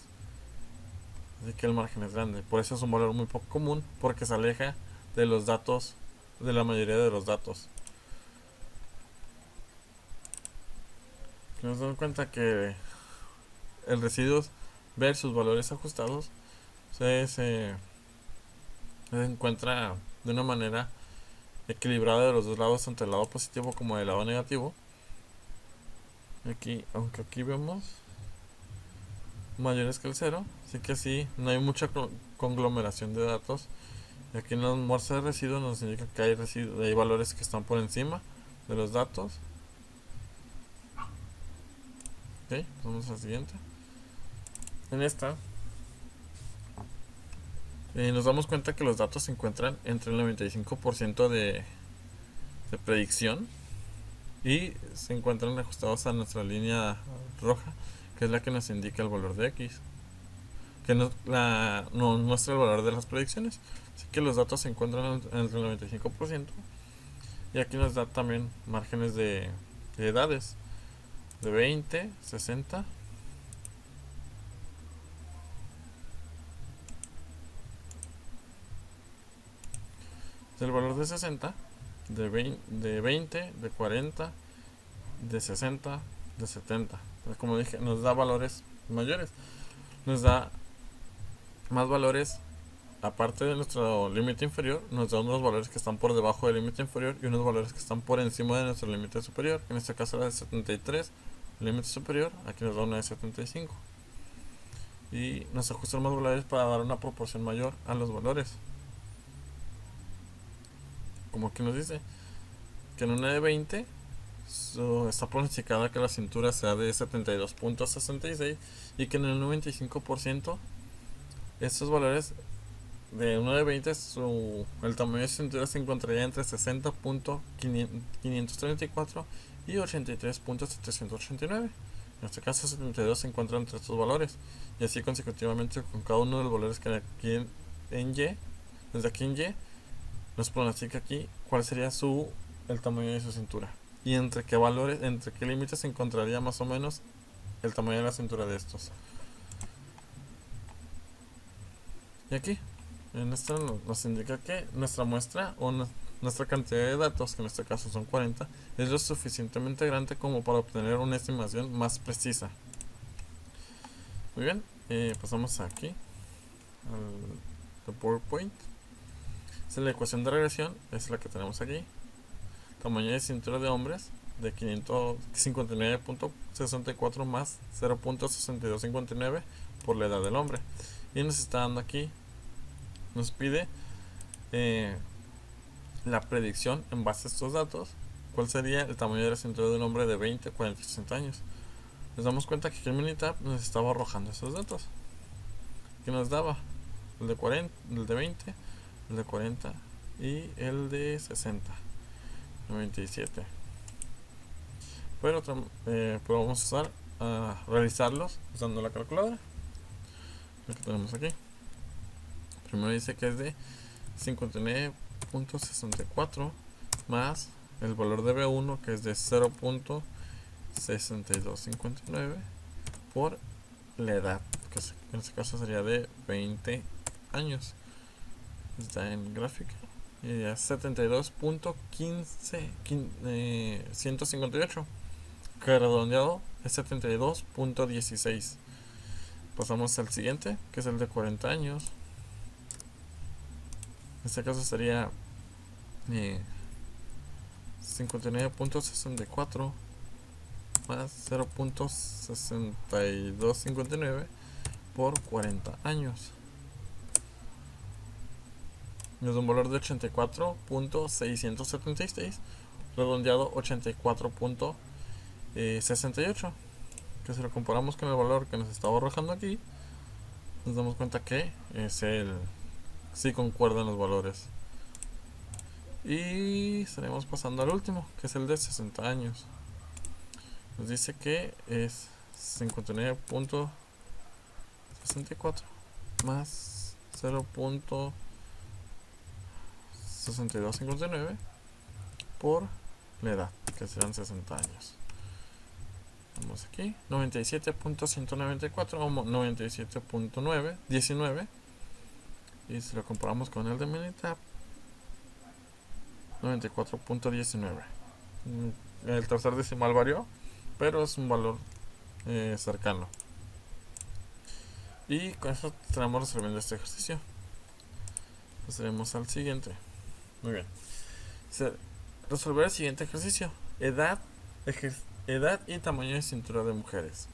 así que el margen es grande. Por eso es un valor muy poco común, porque se aleja de los datos, de la mayoría de los datos. Nos damos cuenta que el residuo versus valores ajustados se encuentra de una manera equilibrada de los dos lados, tanto del lado positivo como del lado negativo. Aquí, aunque aquí vemos mayores que el 0, así que sí, no hay mucha conglomeración de datos. Y aquí en la muestra de residuos nos indica que hay valores que están por encima de los datos. Ok, vamos al siguiente. En esta nos damos cuenta que los datos se encuentran entre el 95% de predicción, y se encuentran ajustados a nuestra línea roja, que es la que nos indica el valor de X. que nos muestra el valor de las predicciones. Así que los datos se encuentran entre el 95%. Y aquí nos da también márgenes de edades de 20, 60. El valor de 60, de 20, de 40, de 60, de 70. Entonces, como dije, nos da valores mayores. Nos da más valores. Aparte de nuestro límite inferior, nos da unos valores que están por debajo del límite inferior y unos valores que están por encima de nuestro límite superior. En este caso era de 73, el límite superior. Aquí nos da una de 75. Y nos ajustan más valores para dar una proporción mayor a los valores. Como que nos dice que en una de 20 está pronosticada que la cintura sea de 72.66 y que en el 95% estos valores de 1 de 20 el tamaño de cintura se encontraría entre 60.534 y 83.789. En este caso 72 se encuentra entre estos valores y así consecutivamente con cada uno de los valores que aquí en Y, desde aquí en Y nos pronostica aquí cuál sería el tamaño de su cintura y entre qué valores, entre qué límites se encontraría más o menos el tamaño de la cintura de estos. Y aquí en esto nos indica que nuestra muestra o nuestra cantidad de datos, que en este caso son 40, es lo suficientemente grande como para obtener una estimación más precisa. Muy bien, pasamos aquí al PowerPoint. La ecuación de regresión es la que tenemos aquí. Tamaño de cintura de hombres de 559.64 más 0.6259 por la edad del hombre. Y nos está dando aquí, nos pide la predicción en base a estos datos. ¿Cuál sería el tamaño de la cintura de un hombre de 20, 40 y 60 años? Nos damos cuenta que aquí el Minitab nos estaba arrojando esos datos. Que nos daba el de 40, el de 20, el de 40 y el de 60, 97. Pero vamos a realizarlos usando la calculadora. Lo que tenemos aquí. Primero dice que es de 59.64 más el valor de B1 que es de 0.6259 por la edad, que en este caso sería de 20 años. Está en gráfica. Y ya 158, que redondeado es 72.16. Pasamos al siguiente, que es el de 40 años. En este caso sería 59.64 más 0.6259 por 40 años. Nos da un valor de 84.676, redondeado 84.68, que si lo comparamos con el valor que nos estaba arrojando aquí, nos damos cuenta que sí concuerdan los valores. Y estaremos pasando al último, que es el de 60 años. Nos dice que es 59.64 más 0.6259 por la edad, que serán 60 años. Vamos aquí, 97.194 o 97.19. Y si lo comparamos con el de Minitab, 94.19. El tercer decimal varió, pero es un valor cercano. Y con eso estaremos resolviendo este ejercicio. Pasaremos al siguiente. Muy bien. Resolver el siguiente ejercicio. Edad y tamaño de cintura de mujeres.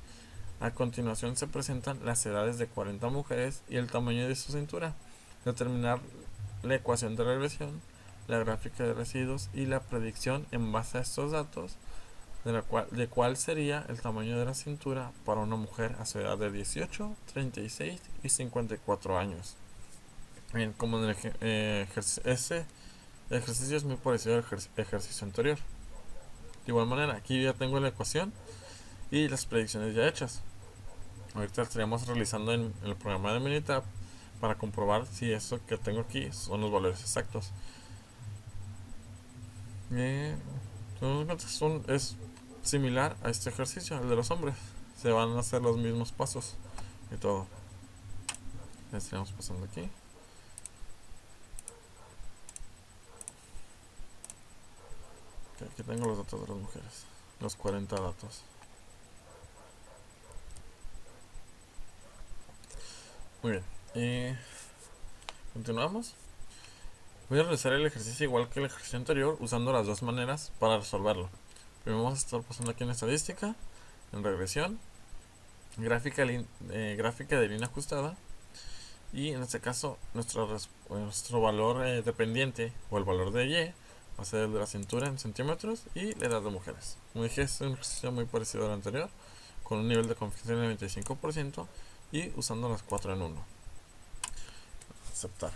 A continuación se presentan las edades de 40 mujeres y el tamaño de su cintura. Determinar la ecuación de regresión, la gráfica de residuos y la predicción en base a estos datos de cuál sería el tamaño de la cintura para una mujer a su edad de 18, 36 y 54 años. Bien, como en ese ejercicio es muy parecido al ejercicio anterior. De igual manera, aquí ya tengo la ecuación y las predicciones ya hechas. ahorita estaríamos realizando en el programa de Minitab para comprobar si eso que tengo aquí son los valores exactos. Es similar a este ejercicio, al de los hombres. Se van a hacer los mismos pasos y todo. Ya estaríamos pasando aquí. Aquí tengo los datos de las mujeres, los 40 datos. Muy bien, y continuamos. Voy a realizar el ejercicio igual que el ejercicio anterior, usando las dos maneras para resolverlo. Primero vamos a estar pasando aquí en estadística, en regresión, gráfica de línea ajustada, y en este caso nuestro valor dependiente, o el valor de Y, va a ser el de la cintura en centímetros y la edad de mujeres. Como dije, es un ejercicio muy parecido al anterior, con un nivel de confianza del 95% y usando las 4 en 1. Aceptar.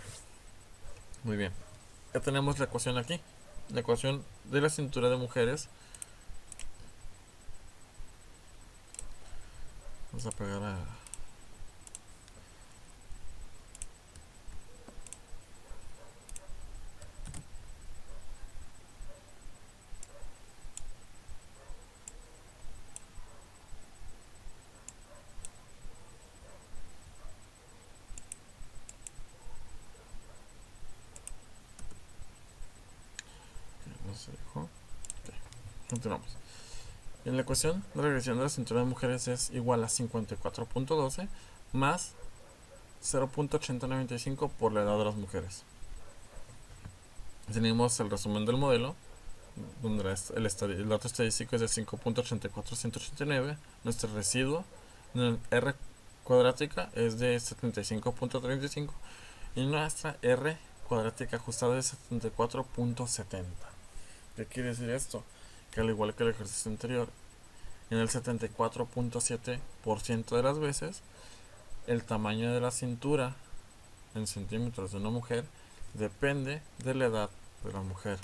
Muy bien. Ya tenemos la ecuación aquí. La ecuación de la cintura de mujeres. Vamos a pegar a... no se dejó. Okay. Continuamos. En la ecuación de regresión de la cintura de mujeres es igual a 54.12 más 0.8095 por la edad de las mujeres. Tenemos el resumen del modelo, donde el dato estadístico es de 5.84189. Nuestro residuo en R cuadrática es de 75.35 y nuestra R cuadrática ajustada es 74.70. ¿Qué quiere decir esto? Que al igual que el ejercicio anterior, en el 74.7% de las veces el tamaño de la cintura en centímetros de una mujer depende de la edad de la mujer.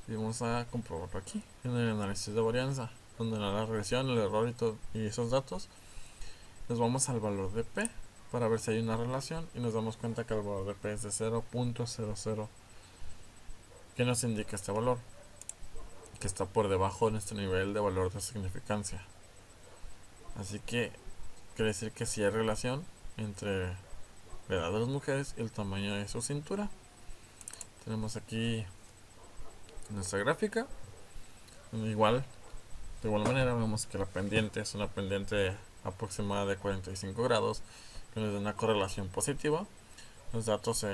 Y vamos a comprobarlo aquí en el análisis de varianza, donde en la regresión, el error y esos datos nos vamos al valor de P para ver si hay una relación y nos damos cuenta que el valor de P es de 0.00. ¿Qué nos indica este valor? Que está por debajo de nuestro nivel de valor de significancia. Así que quiere decir que sí hay relación entre la edad de las mujeres y el tamaño de su cintura. Tenemos aquí nuestra gráfica. De igual manera vemos que la pendiente es una pendiente aproximada de 45 grados, que nos da una correlación positiva. Los datos,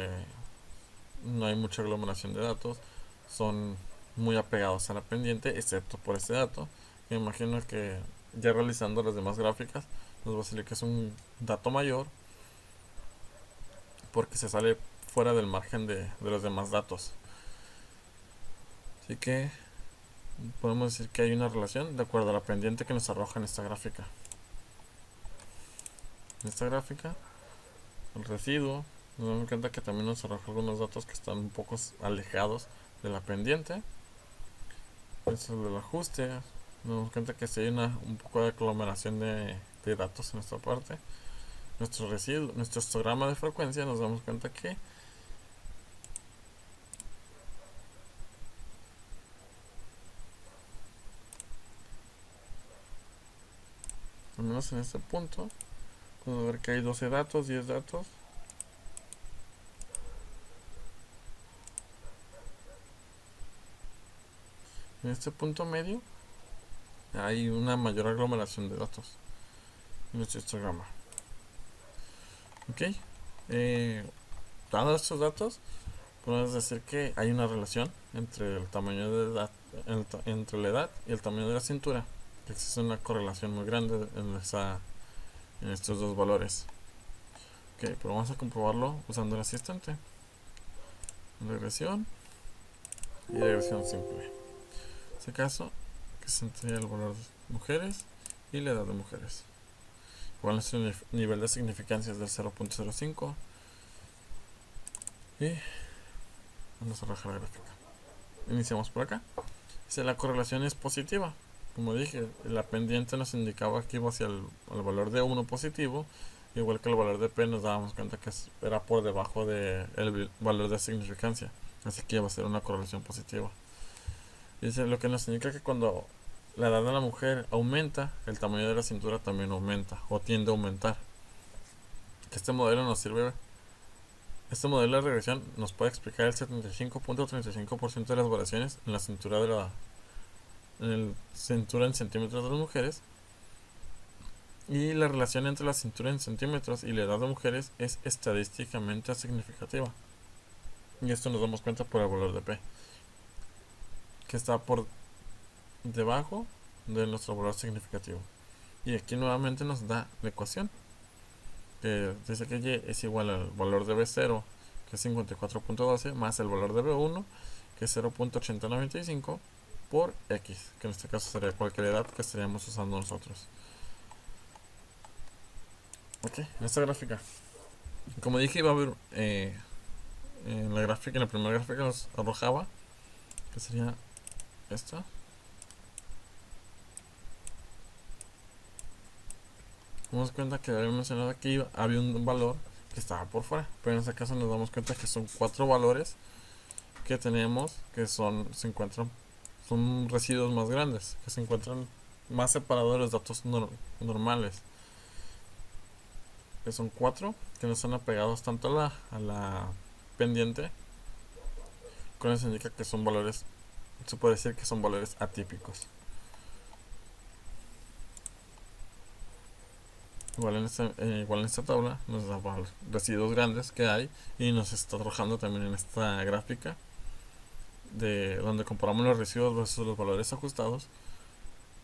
no hay mucha aglomeración de datos, son muy apegados a la pendiente, excepto por este dato. Me imagino que ya realizando las demás gráficas nos va a salir que es un dato mayor, porque se sale fuera del margen de los demás datos. Así que podemos decir que hay una relación de acuerdo a la pendiente que nos arroja en esta gráfica. En esta gráfica, el residuo, nos damos cuenta que también nos arroja algunos datos que están un poco alejados de la pendiente. Eso es del ajuste. Nos damos cuenta que si hay un poco de aglomeración de datos en esta parte. Nuestro residuo, nuestro histograma de frecuencia, nos damos cuenta que al menos en este punto podemos ver que hay 12 datos, 10 datos. En este punto medio hay una mayor aglomeración de datos en nuestro histograma. Ok, dando estos datos, podemos decir que hay una relación entre el tamaño de edad, entre la edad y el tamaño de la cintura. Que existe una correlación muy grande en estos dos valores. Ok, pero vamos a comprobarlo usando el asistente. Regresión y regresión simple. En este caso, que se entrega el valor de mujeres y la edad de mujeres. Igual nuestro nivel de significancia es del 0.05. Y vamos a arrojar la gráfica. Iniciamos por acá. Si la correlación es positiva, Como dije, la pendiente nos indicaba que iba hacia el valor de 1 positivo, igual que el valor de P nos dábamos cuenta que era por debajo del valor de significancia, así que iba a ser una correlación positiva. Dice, lo que nos indica que cuando la edad de la mujer aumenta, el tamaño de la cintura también aumenta o tiende a aumentar. Este modelo nos sirve, este modelo de regresión nos puede explicar el 75.35% de las variaciones en la cintura cintura en centímetros de las mujeres, y la relación entre la cintura en centímetros y la edad de mujeres es estadísticamente significativa. Y esto nos damos cuenta por el valor de P, que está por debajo de nuestro valor significativo. Y aquí nuevamente nos da la ecuación, que dice que Y es igual al valor de B0, que es 54.12, más el valor de B1, que es 0.8095, por X, que en este caso sería cualquier edad que estaríamos usando nosotros. Ok, en esta gráfica, como dije, iba a haber en la gráfica, en la primera gráfica nos arrojaba que sería esta. Nos damos cuenta que había mencionado aquí había un valor que estaba por fuera, pero en este caso nos damos cuenta que son 4 valores que tenemos que son residuos más grandes, que se encuentran más separados de los datos normales, que son 4 que no están apegados tanto a la pendiente. Con eso indica que son valores, se puede decir que son valores atípicos. Igual en esta tabla nos da residuos grandes que hay, y nos está arrojando también en esta gráfica de donde comparamos los residuos versus los valores ajustados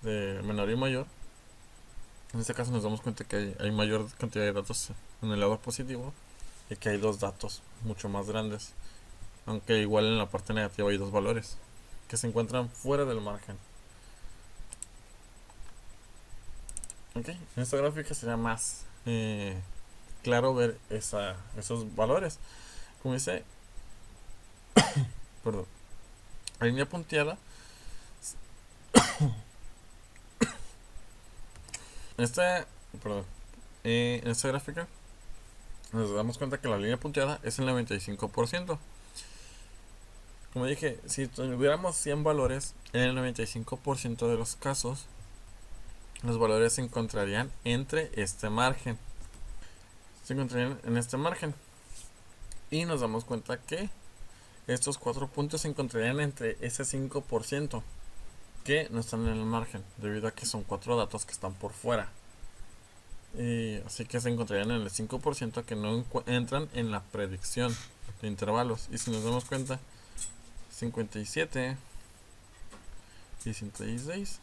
de menor y mayor. En este caso nos damos cuenta que hay mayor cantidad de datos en el lado positivo y que hay 2 datos mucho más grandes, aunque igual en la parte negativa hay 2 valores que se encuentran fuera del margen. Ok, en esta gráfica sería más claro ver esos valores. Como dice, perdón, la línea punteada, en esta gráfica nos damos cuenta que la línea punteada es el 95%. Como dije, si tuviéramos 100 valores, en el 95% de los casos los valores se encontrarían entre este margen. Se encontrarían en este margen. Y nos damos cuenta que estos 4 puntos se encontrarían entre ese 5% que no están en el margen, debido a que son 4 datos que están por fuera. Y así que se encontrarían en el 5% que no entran en la predicción de intervalos. Y si nos damos cuenta, 57 y 116,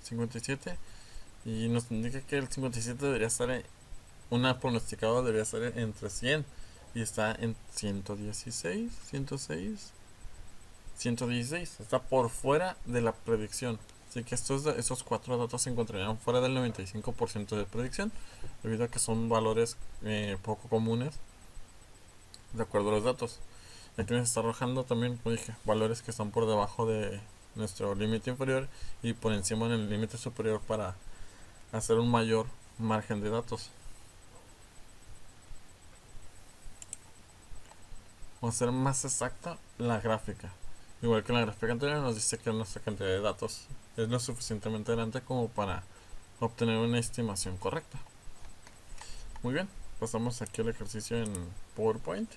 57, y nos indica que el 57 debería estar una pronosticada debería estar entre 100, y está en 116, 106, 116, está por fuera de la predicción. Así que estos 4 datos se encontrarían fuera del 95% de predicción, debido a que son valores poco comunes de acuerdo a los datos. Aquí nos está arrojando también, como dije, valores que están por debajo de nuestro límite inferior y por encima del límite superior para hacer un mayor margen de datos. Vamos a hacer más exacta la gráfica. Igual que en la gráfica anterior nos dice que nuestra cantidad de datos es lo suficientemente grande como para obtener una estimación correcta. Muy bien, pasamos aquí al ejercicio en PowerPoint.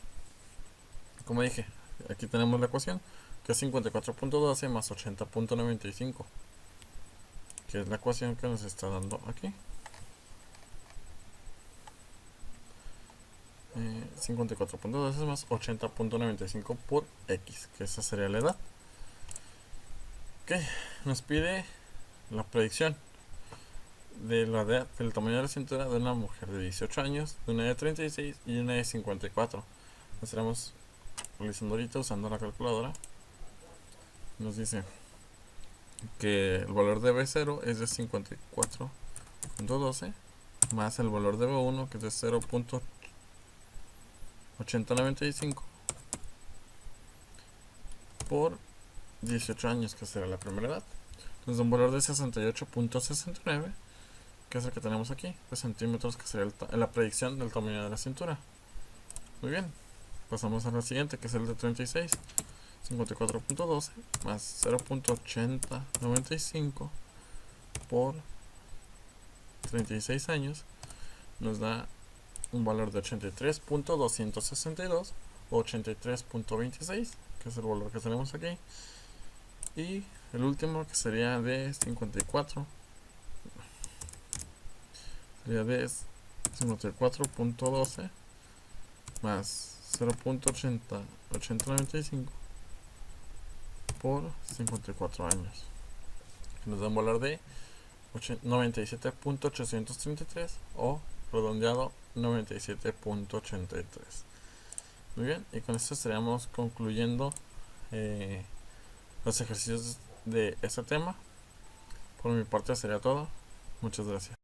Como dije, aquí tenemos la ecuación, que es 54.12 más 80.95, que es la ecuación que nos está dando aquí. 54.12 más 80.95 por X, que esa sería la edad. Ok, nos pide la predicción de la edad, del tamaño de la cintura de una mujer de 18 años, de una de 36 y una de 54. Lo estaremos realizando ahorita usando la calculadora. Nos dice que el valor de B0 es de 54.12 más el valor de B1, que es de 0.8095 por 18 años, que será la primera edad. nos da un valor de 68.69, que es el que tenemos aquí, de centímetros, que sería la predicción del tamaño de la cintura. Muy bien, pasamos a la siguiente, que es el de 36. 54.12 más 0.8095 por 36 años nos da un valor de 83.262 o 83.26, que es el valor que tenemos aquí. Y el último, que sería de 54, sería de 54.12 más 0.8095 por 54 años, que nos da un valor de 97.833 o redondeado 97.83. Muy bien, y con esto estaríamos concluyendo los ejercicios de este tema. Por mi parte sería todo. Muchas gracias.